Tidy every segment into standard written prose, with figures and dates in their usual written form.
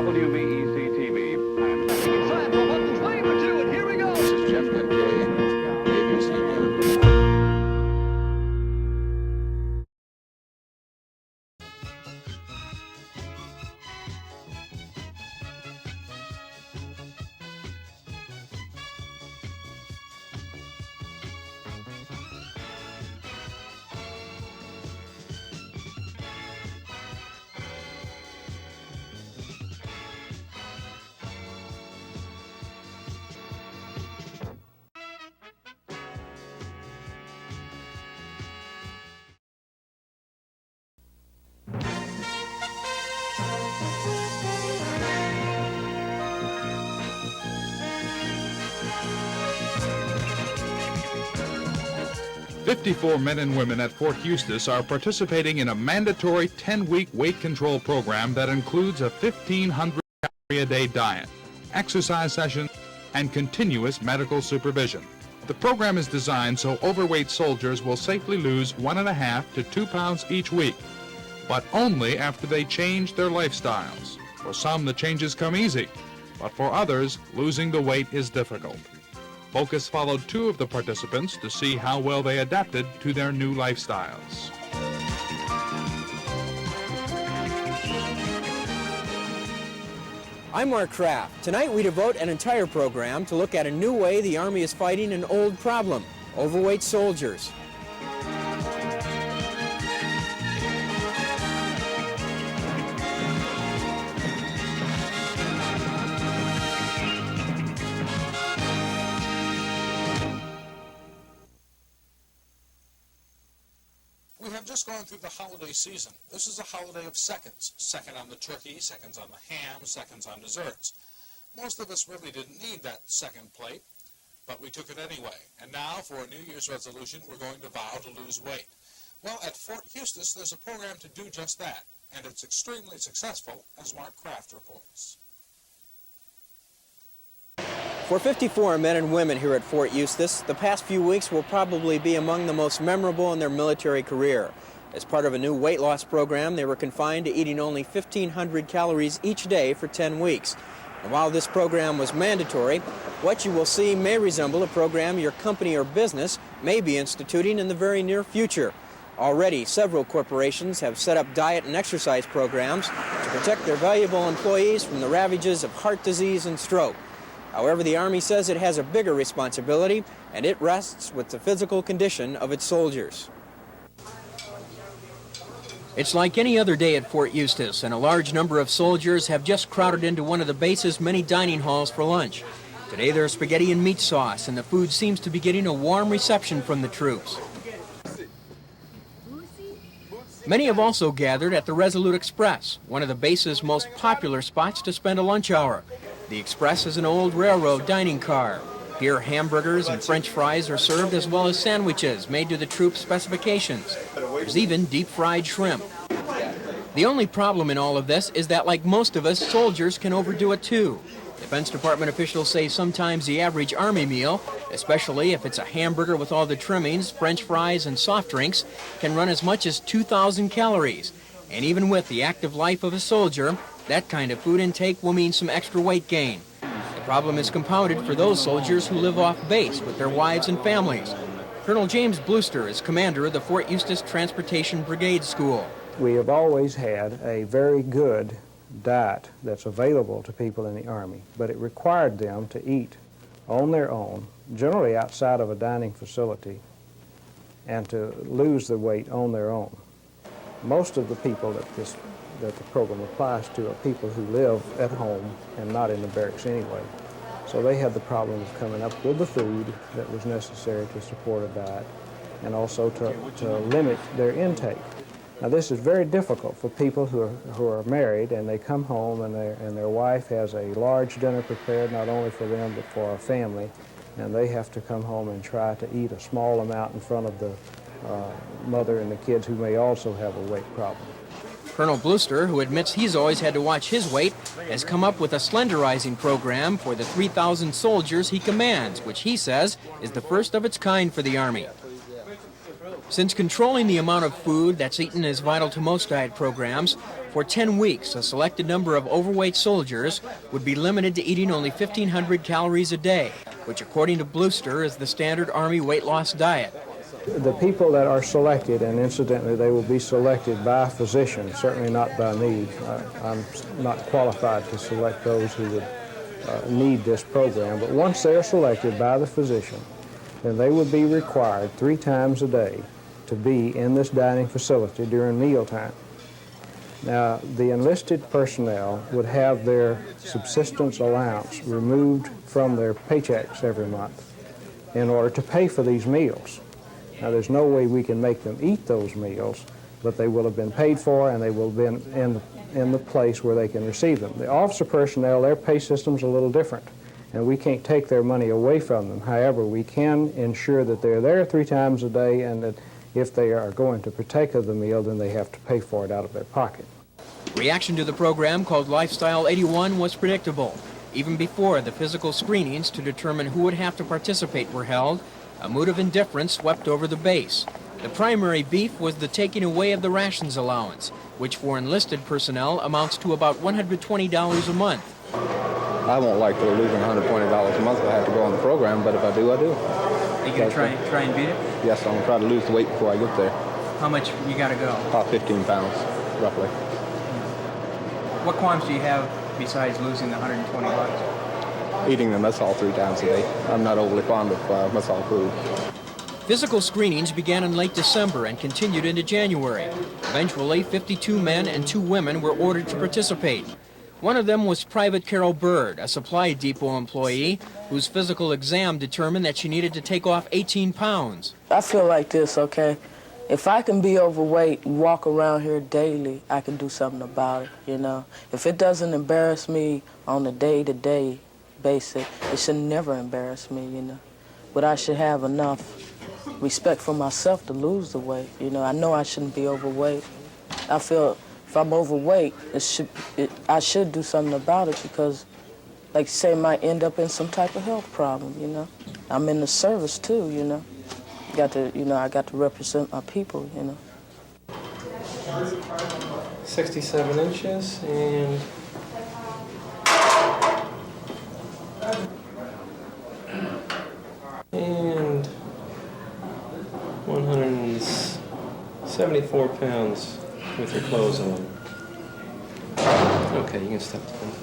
WVEC TV. It's time for Buckles Flavor 2, and here we go. This is Jeff Kincaid, ABC News. "54 men and women at Fort Eustis are participating in a mandatory 10-week weight control program that includes a 1,500-calorie-a-day diet, exercise sessions, and continuous medical supervision. The program is designed so overweight soldiers will safely lose 1.5 to 2 pounds each week, but only after they change their lifestyles. For some, the changes come easy, but for others, losing the weight is difficult. Focus followed 2 of the participants to see how well they adapted to their new lifestyles. I'm Mark Kraft. Tonight we devote an entire program to look at a new way the Army is fighting an old problem: overweight soldiers. We have just gone through the holiday season. This is a holiday of seconds. Second on the turkey, seconds on the ham, seconds on desserts. Most of us really didn't need that second plate, but we took it anyway. And now, for a New Year's resolution, we're going to vow to lose weight. Well, at Fort Eustis, there's a program to do just that, and it's extremely successful, as Mark Kraft reports. For 54 men and women here at Fort Eustis, the past few weeks will probably be among the most memorable in their military career. As part of a new weight loss program, they were confined to eating only 1,500 calories each day for 10 weeks. And while this program was mandatory, what you will see may resemble a program your company or business may be instituting in the very near future. Already, several corporations have set up diet and exercise programs to protect their valuable employees from the ravages of heart disease and stroke. However, the Army says it has a bigger responsibility, and it rests with the physical condition of its soldiers. It's like any other day at Fort Eustis, and a large number of soldiers have just crowded into one of the base's many dining halls for lunch. Today there's spaghetti and meat sauce, and the food seems to be getting a warm reception from the troops. Many have also gathered at the Resolute Express, one of the base's most popular spots to spend a lunch hour. The Express is an old railroad dining car. Here, hamburgers and French fries are served, as well as sandwiches made to the troops' specifications. There's even deep-fried shrimp. The only problem in all of this is that, like most of us, soldiers can overdo it too. Defense Department officials say sometimes the average Army meal, especially if it's a hamburger with all the trimmings, French fries, and soft drinks, can run as much as 2,000 calories. And even with the active life of a soldier, that kind of food intake will mean some extra weight gain. The problem is compounded for those soldiers who live off base with their wives and families. Colonel James Brewster is commander of the Fort Eustis Transportation Brigade School. We have always had a very good diet that's available to people in the Army, but it required them to eat on their own, generally outside of a dining facility, and to lose the weight on their own. Most of the people that the program applies to are people who live at home and not in the barracks anyway. So they had the problem of coming up with the food that was necessary to support a diet, and also to limit their intake. Now, this is very difficult for people who are married, and they come home and their wife has a large dinner prepared not only for them but for our family, and they have to come home and try to eat a small amount in front of the mother and the kids who may also have a weight problem. Colonel Brewster, who admits he's always had to watch his weight, has come up with a slenderizing program for the 3,000 soldiers he commands, which he says is the first of its kind for the Army. Since controlling the amount of food that's eaten is vital to most diet programs, for 10 weeks, a selected number of overweight soldiers would be limited to eating only 1,500 calories a day, which according to Blooster is the standard Army weight loss diet. The people that are selected, and incidentally they will be selected by a physician, certainly not by me. I'm not qualified to select those who would need this program, but once they're selected by the physician, then they would be required 3 times a day to be in this dining facility during mealtime. Now, the enlisted personnel would have their subsistence allowance removed from their paychecks every month in order to pay for these meals. Now, there's no way we can make them eat those meals, but they will have been paid for and they will have been in the place where they can receive them. The officer personnel, their pay system's a little different, and we can't take their money away from them. However, we can ensure that they're there 3 times a day, and that if they are going to partake of the meal, then they have to pay for it out of their pocket. Reaction to the program, called Lifestyle 81, was predictable. Even before the physical screenings to determine who would have to participate were held, a mood of indifference swept over the base. The primary beef was the taking away of the rations allowance, which for enlisted personnel amounts to about $120 a month. I won't like to losing $120 a month if I have to go on the program, but if I do, I do. Are you going to try and beat it? Yes, I'm going to try to lose the weight before I get there. How much you got to go? About 15 pounds, roughly. What qualms do you have besides losing the $120? Eating the mess hall 3 times a day. I'm not overly fond of mess hall food. Physical screenings began in late December and continued into January. Eventually, 52 men and 2 women were ordered to participate. One of them was Private Carol Bird, a supply depot employee whose physical exam determined that she needed to take off 18 pounds. I feel like this, okay? If I can be overweight and walk around here daily, I can do something about it, you know? If it doesn't embarrass me on a day-to-day basis, it should never embarrass me, you know? But I should have enough respect for myself to lose the weight, you know? I know I shouldn't be overweight. I feel if I'm overweight, I should do something about it because, like you say, it might end up in some type of health problem, you know? I'm in the service too, you know? I got to represent my people, you know. 67 inches and and 174 pounds with your clothes on. Okay, you can step down.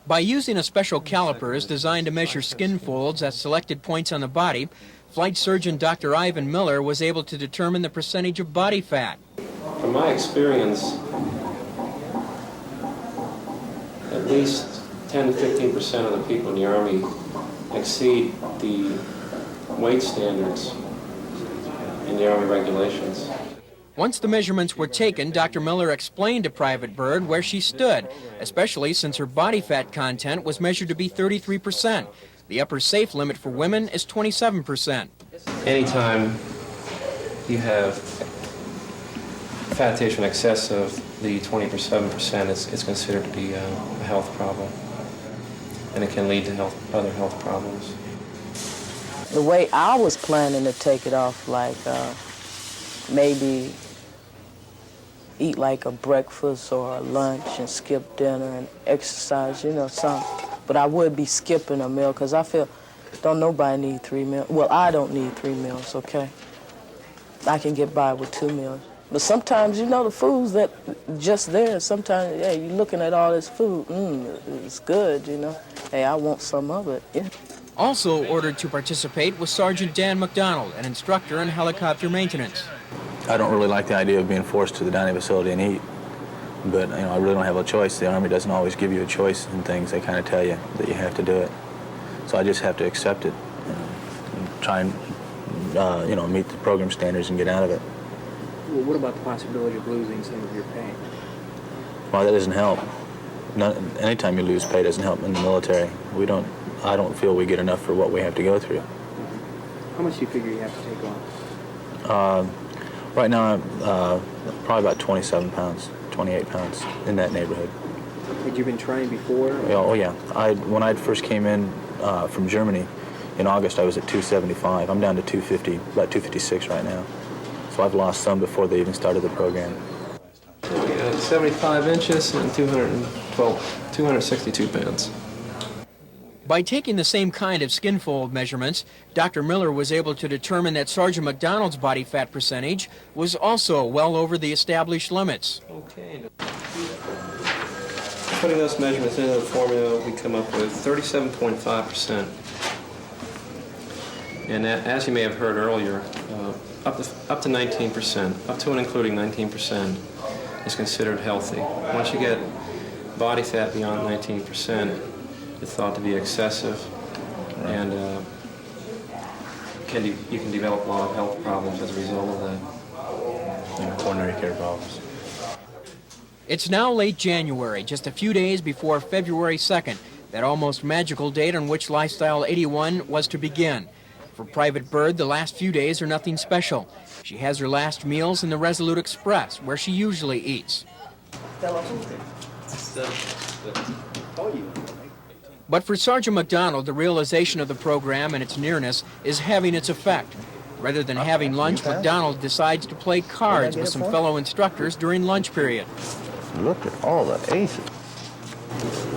By using a special calipers designed to measure skin folds at selected points on the body, Flight Surgeon Dr. Ivan Miller was able to determine the percentage of body fat. From my experience, at least 10 to 15% of the people in the Army exceed the weight standards in the Army regulations. Once the measurements were taken, Dr. Miller explained to Private Bird where she stood, especially since her body fat content was measured to be 33%. The upper safe limit for women is 27%. Anytime you have fat tissue in excess of the 27%, it's considered to be a health problem, and it can lead to other health problems. The way I was planning to take it off, like maybe eat like a breakfast or a lunch and skip dinner and exercise, you know, something. But I would be skipping a meal because I feel don't nobody need 3 meals. Well, I don't need 3 meals, okay? I can get by with 2 meals. But sometimes, you know, the food's that just there. Sometimes, yeah, you're looking at all this food. It's good, you know. Hey, I want some of it, yeah. Also ordered to participate was Sergeant Dan McDonald, an instructor in helicopter maintenance. I don't really like the idea of being forced to the dining facility and eat, but you know, I really don't have a choice. The Army doesn't always give you a choice in things. They kind of tell you that you have to do it. So I just have to accept it and try and meet the program standards and get out of it. Well, what about the possibility of losing some of your pay? Well, that doesn't help. Anytime you lose pay doesn't help in the military. I don't feel we get enough for what we have to go through. How much do you figure you have to take off? Right now, I'm probably about 27 pounds, 28 pounds, in that neighborhood. Had you been trying before? Oh, yeah. When I first came in from Germany in August, I was at 275. I'm down to 250, about 256 right now. So I've lost some before they even started the program. We got 75 inches and 262 pounds. By taking the same kind of skin fold measurements, Dr. Miller was able to determine that Sergeant McDonald's body fat percentage was also well over the established limits. Okay. Putting those measurements into the formula, we come up with 37.5%. And as you may have heard earlier, up to 19%, up to and including 19%, is considered healthy. Once you get body fat beyond 19%, it's thought to be excessive, and you can develop a lot of health problems as a result of that. Coronary care problems. It's now late January, just a few days before February 2nd, that almost magical date on which Lifestyle 81 was to begin. For Private Bird, the last few days are nothing special. She has her last meals in the Resolute Express, where she usually eats. But for Sergeant McDonald, the realization of the program and its nearness is having its effect. Rather than having lunch, McDonald decides to play cards with some fellow instructors during lunch period. Look at all the aces.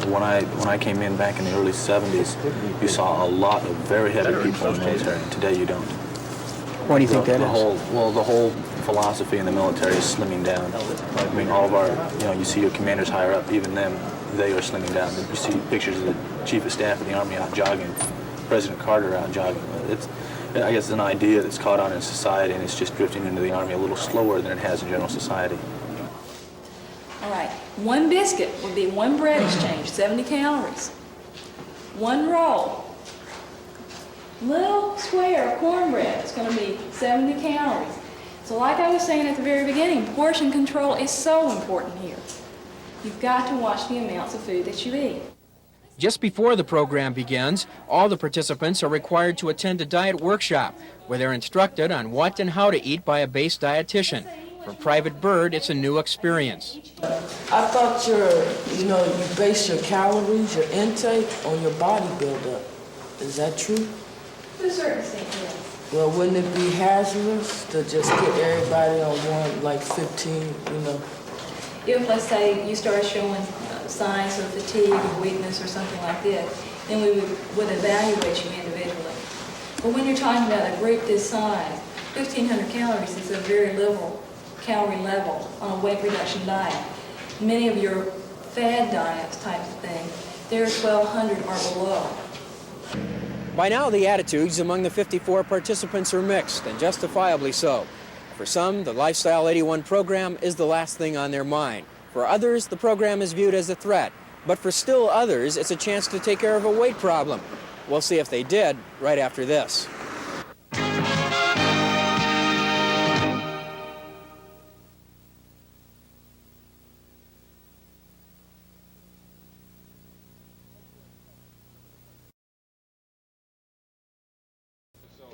When I came in back in the early 70s, you saw a lot of very heavy people in the military, and today you don't. What do you think that is? The whole philosophy in the military is slimming down. I mean, all of our, you see your commanders higher up, even them, they are slimming down. You see pictures of the Chief of Staff of the Army out jogging, President Carter out jogging. I guess it's an idea that's caught on in society, and it's just drifting into the Army a little slower than it has in general society. All right, one biscuit would be one bread exchange, 70 calories. One roll, little square of cornbread is going to be 70 calories. So like I was saying at the very beginning, portion control is so important here. You've got to watch the amounts of food that you eat. Just before the program begins, all the participants are required to attend a diet workshop where they're instructed on what and how to eat by a base dietitian. For Private Bird, it's a new experience. I thought you base your calories, your intake on your body buildup. Is that true? To a certain extent, yes. Well, wouldn't it be hazardous to just get everybody on one, like 15, If, let's say, you start showing signs of fatigue or weakness or something like this, then we would evaluate you individually. But when you're talking about a group this size, 1,500 calories is a very liberal calorie level on a weight reduction diet. Many of your fad diets type of thing, they're 1,200 or below. By now, the attitudes among the 54 participants are mixed, and justifiably so. For some, the Lifestyle 81 program is the last thing on their mind. For others, the program is viewed as a threat. But for still others, it's a chance to take care of a weight problem. We'll see if they did right after this.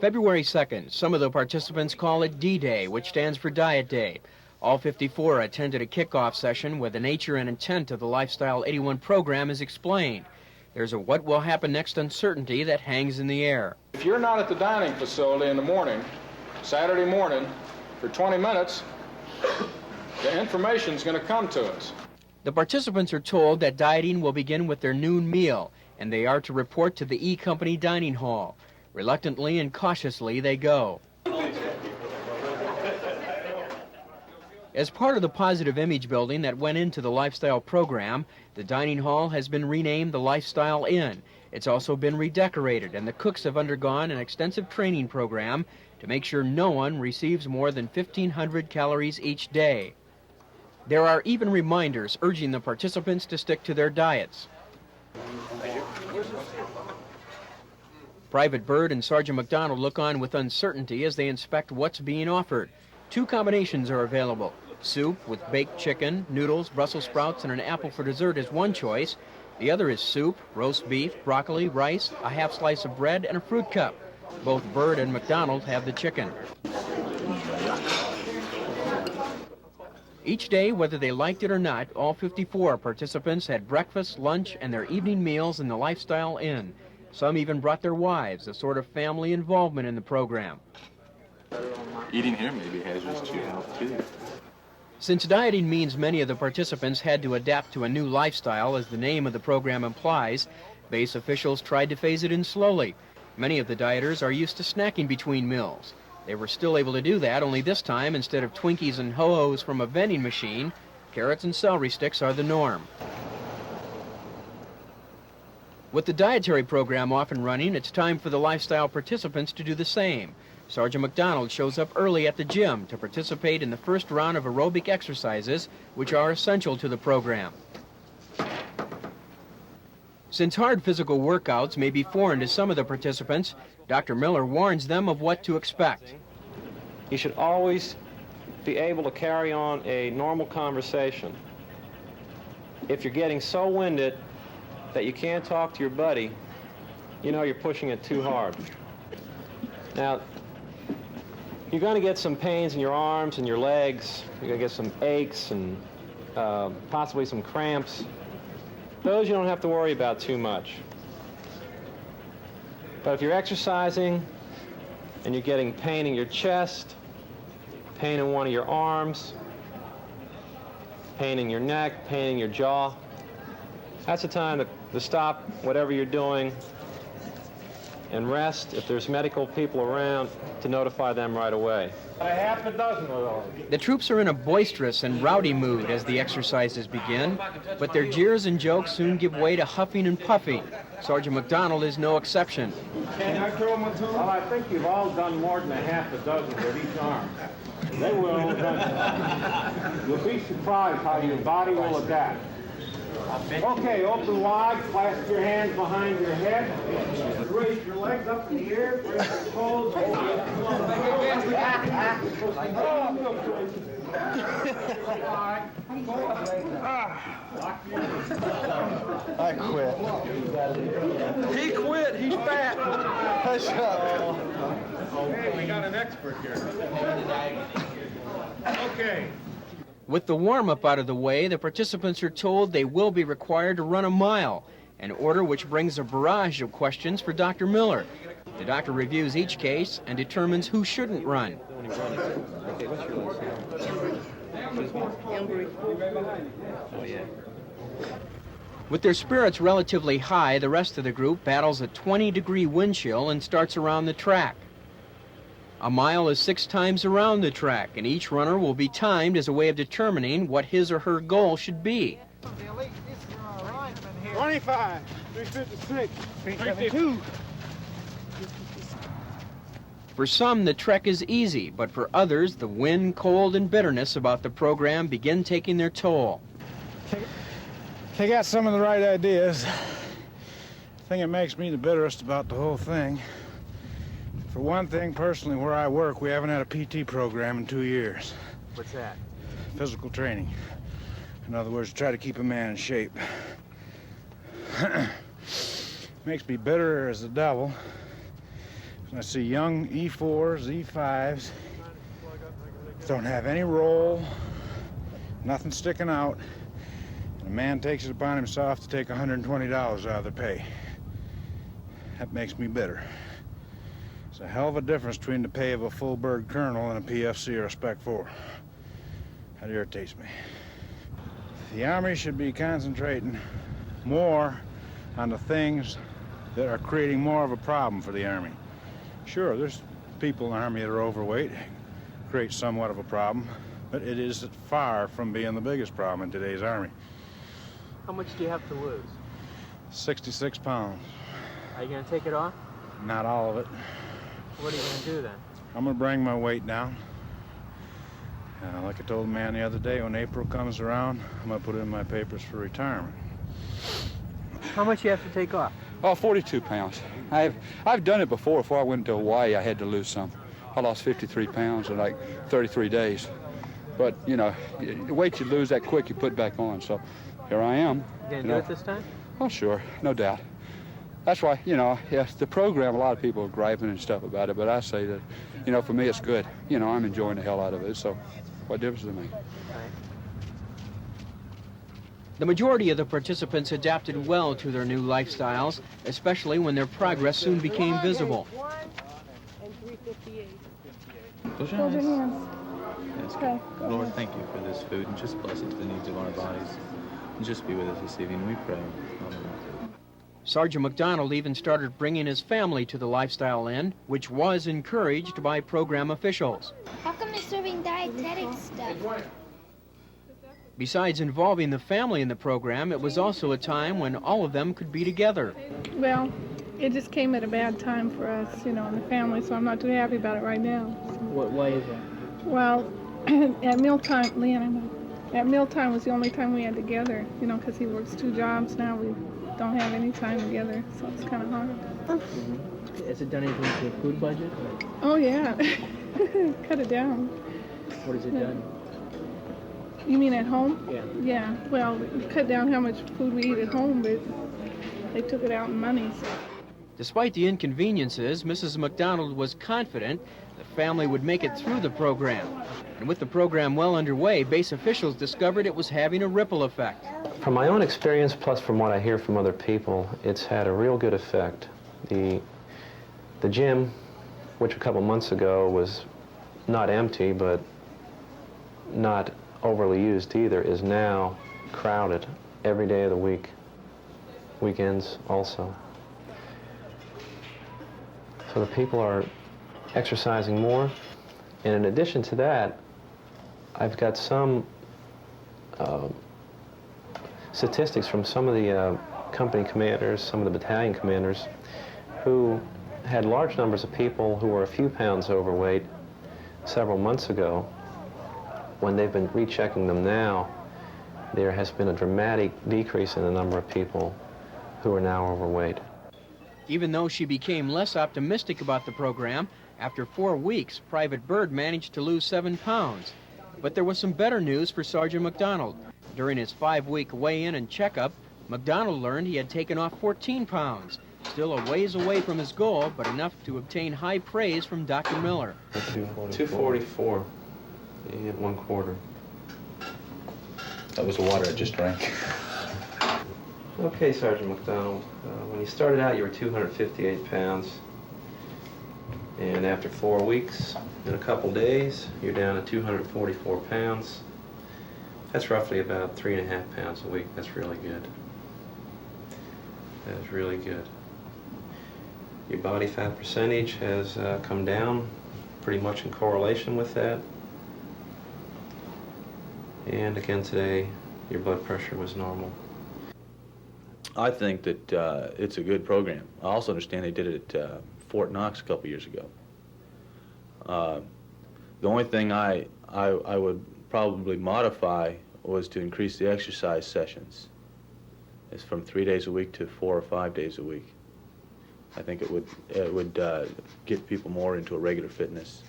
February 2nd, some of the participants call it D-Day, which stands for Diet Day. All 54 attended a kickoff session where the nature and intent of the Lifestyle 81 program is explained. There's a what will happen next uncertainty that hangs in the air. If you're not at the dining facility in the morning, Saturday morning, for 20 minutes, the information's going to come to us. The participants are told that dieting will begin with their noon meal, and they are to report to the E Company dining hall. Reluctantly and cautiously, they go. As part of the positive image building that went into the Lifestyle program, the dining hall has been renamed the Lifestyle Inn. It's also been redecorated, and the cooks have undergone an extensive training program to make sure no one receives more than 1,500 calories each day. There are even reminders urging the participants to stick to their diets. Private Bird and Sergeant McDonald look on with uncertainty as they inspect what's being offered. Two combinations are available. Soup with baked chicken, noodles, Brussels sprouts, and an apple for dessert is one choice. The other is soup, roast beef, broccoli, rice, a half slice of bread, and a fruit cup. Both Bird and McDonald have the chicken. Each day, whether they liked it or not, all 54 participants had breakfast, lunch, and their evening meals in the Lifestyle Inn. Some even brought their wives, a sort of family involvement in the program. Eating here may be hazardous to your health, too. Since dieting means many of the participants had to adapt to a new lifestyle, as the name of the program implies, base officials tried to phase it in slowly. Many of the dieters are used to snacking between meals. They were still able to do that, only this time, instead of Twinkies and Ho-Hos from a vending machine, carrots and celery sticks are the norm. With the dietary program off and running, it's time for the lifestyle participants to do the same. Sergeant McDonald shows up early at the gym to participate in the first round of aerobic exercises, which are essential to the program. Since hard physical workouts may be foreign to some of the participants, Dr. Miller warns them of what to expect. You should always be able to carry on a normal conversation. If you're getting so winded that you can't talk to your buddy, you know you're pushing it too hard. Now, you're going to get some pains in your arms and your legs. You're going to get some aches and possibly some cramps. Those you don't have to worry about too much. But if you're exercising and you're getting pain in your chest, pain in one of your arms, pain in your neck, pain in your jaw, that's the time to stop whatever you're doing and rest. If there's medical people around, to notify them right away. A half a dozen of those. The troops are in a boisterous and rowdy mood as the exercises begin, but their jeers and jokes soon give way to huffing and puffing. Sergeant McDonald is no exception. Can I throw them a two? Well, I think you've all done more than a half a dozen with each arm. They will. You'll be surprised how your body will adapt. Okay, open wide, clasp your hands behind your head, raise your legs up in the air, raise your toes. I quit. He quit, he's fat. Hush up. Hey, we got an expert here. Okay. With the warm-up out of the way, the participants are told they will be required to run a mile, an order which brings a barrage of questions for Dr. Miller. The doctor reviews each case and determines who shouldn't run. With their spirits relatively high, the rest of the group battles a 20-degree wind chill and starts around the track. A mile is 6 times around the track, and each runner will be timed as a way of determining what his or her goal should be. 25, 356, 372. For some, the trek is easy, but for others, the wind, cold, and bitterness about the program begin taking their toll. They got some of the right ideas. The thing that makes me the bitterest about the whole thing, for one thing, personally, where I work, we haven't had a PT program in 2 years. What's that? Physical training. In other words, try to keep a man in shape. Makes me bitter as the devil when I see young E4s, E5s, don't have any roll, nothing sticking out, and a man takes it upon himself to take $120 out of their pay. That makes me bitter. It's a hell of a difference between the pay of a full bird colonel and a PFC or a Spec 4. That irritates me. The Army should be concentrating more on the things that are creating more of a problem for the Army. Sure, there's people in the Army that are overweight, create somewhat of a problem, but it is far from being the biggest problem in today's Army. How much do you have to lose? 66 pounds. Are you going to take it off? Not all of it. What are you going to do then? I'm going to bring my weight down. Like I told the man the other day, when April comes around, I'm going to put in my papers for retirement. How much you have to take off? Oh, 42 pounds. I've done it before. Before I went to Hawaii, I had to lose some. I lost 53 pounds in like 33 days. But, you know, the weight you lose that quick, you put back on. So here I am. You going to do it this time? Oh, sure. No doubt. That's why, you know, yes, the program, a lot of people are griping and stuff about it, but I say that, you know, for me it's good. You know, I'm enjoying the hell out of it, so what difference does it make? The majority of the participants adapted well to their new lifestyles, especially when their progress soon became visible. Close your Hold your eyes. hands. Yes, Okay, go Lord, ahead. thank you for this food and just bless it to the needs of our bodies. And just be with us this evening, we pray. Amen. Sergeant McDonald even started bringing his family to the Lifestyle Inn, which was encouraged by program officials. How come they're serving dietetic stuff? Besides involving the family in the program, it was also a time when all of them could be together. Well, it just came at a bad time for us, you know, and the family, so I'm not too happy about it right now. Why is that? Well, at mealtime, Leanne, I know. At mealtime was the only time we had together, you know, because he works 2 jobs now. We don't have any time together, so it's kind of hard. Has it done anything to the food budget? Oh, yeah. Cut it down. What has it done? You mean at home? Yeah. Yeah, well, we cut down how much food we eat at home, but they took it out in money. So. Despite the inconveniences, Mrs. McDonald was confident the family would make it through the program. And with the program well underway, base officials discovered it was having a ripple effect. From my own experience, plus from what I hear from other people, it's had a real good effect. The gym, which a couple months ago was not empty, but not overly used either, is now crowded every day of the week, weekends also. So the people are exercising more, and in addition to that, I've got some statistics from some of the company commanders, some of the battalion commanders, who had large numbers of people who were a few pounds overweight several months ago. When they've been rechecking them now, there has been a dramatic decrease in the number of people who are now overweight. Even though she became less optimistic about the program, after 4 weeks, Private Bird managed to lose 7 pounds. But there was some better news for Sergeant McDonald. During his 5-week weigh-in and checkup, McDonald learned he had taken off 14 pounds, still a ways away from his goal, but enough to obtain high praise from Dr. Miller. 244 and 1/4. That was the water I just drank. Okay, Sergeant McDonald, when you started out you were 258 pounds, and after 4 weeks and a couple days you're down to 244 pounds. That's roughly about 3.5 pounds a week. That's really good. That is really good. Your body fat percentage has come down pretty much in correlation with that. And again today, your blood pressure was normal. I think that it's a good program. I also understand they did it at Fort Knox a couple years ago. The only thing I would probably modify was to increase the exercise sessions. It's from 3 days a week to 4 or 5 days a week. I think it would get people more into a regular fitness.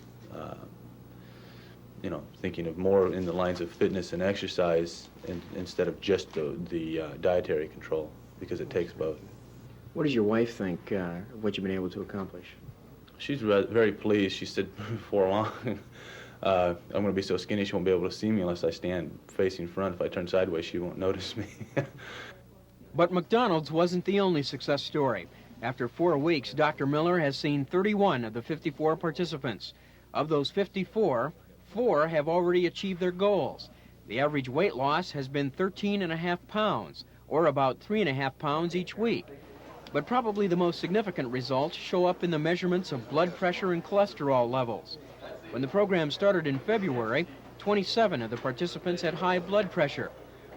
You know, thinking of more in the lines of fitness and exercise instead of just the dietary control, because it takes both. What does your wife think of what you've been able to accomplish? She's very pleased. She said before long, I'm going to be so skinny she won't be able to see me unless I stand facing front. If I turn sideways, she won't notice me. But McDonald's wasn't the only success story. After 4 weeks, Dr. Miller has seen 31 of the 54 participants. Of those 54, 4 have already achieved their goals. The average weight loss has been 13.5 pounds, or about 3.5 pounds each week. But probably the most significant results show up in the measurements of blood pressure and cholesterol levels. When the program started in February, 27 of the participants had high blood pressure.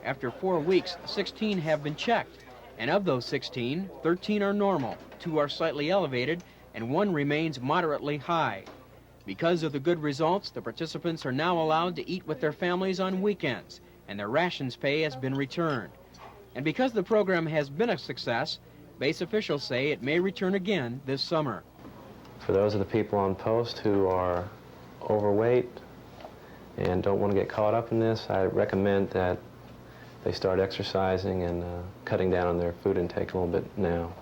After 4 weeks, 16 have been checked. And of those 16, 13 are normal, 2 are slightly elevated, and 1 remains moderately high. Because of the good results, the participants are now allowed to eat with their families on weekends, and their rations pay has been returned. And because the program has been a success, base officials say it may return again this summer. For those of the people on post who are overweight and don't want to get caught up in this, I recommend that they start exercising and cutting down on their food intake a little bit now.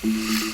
Bye.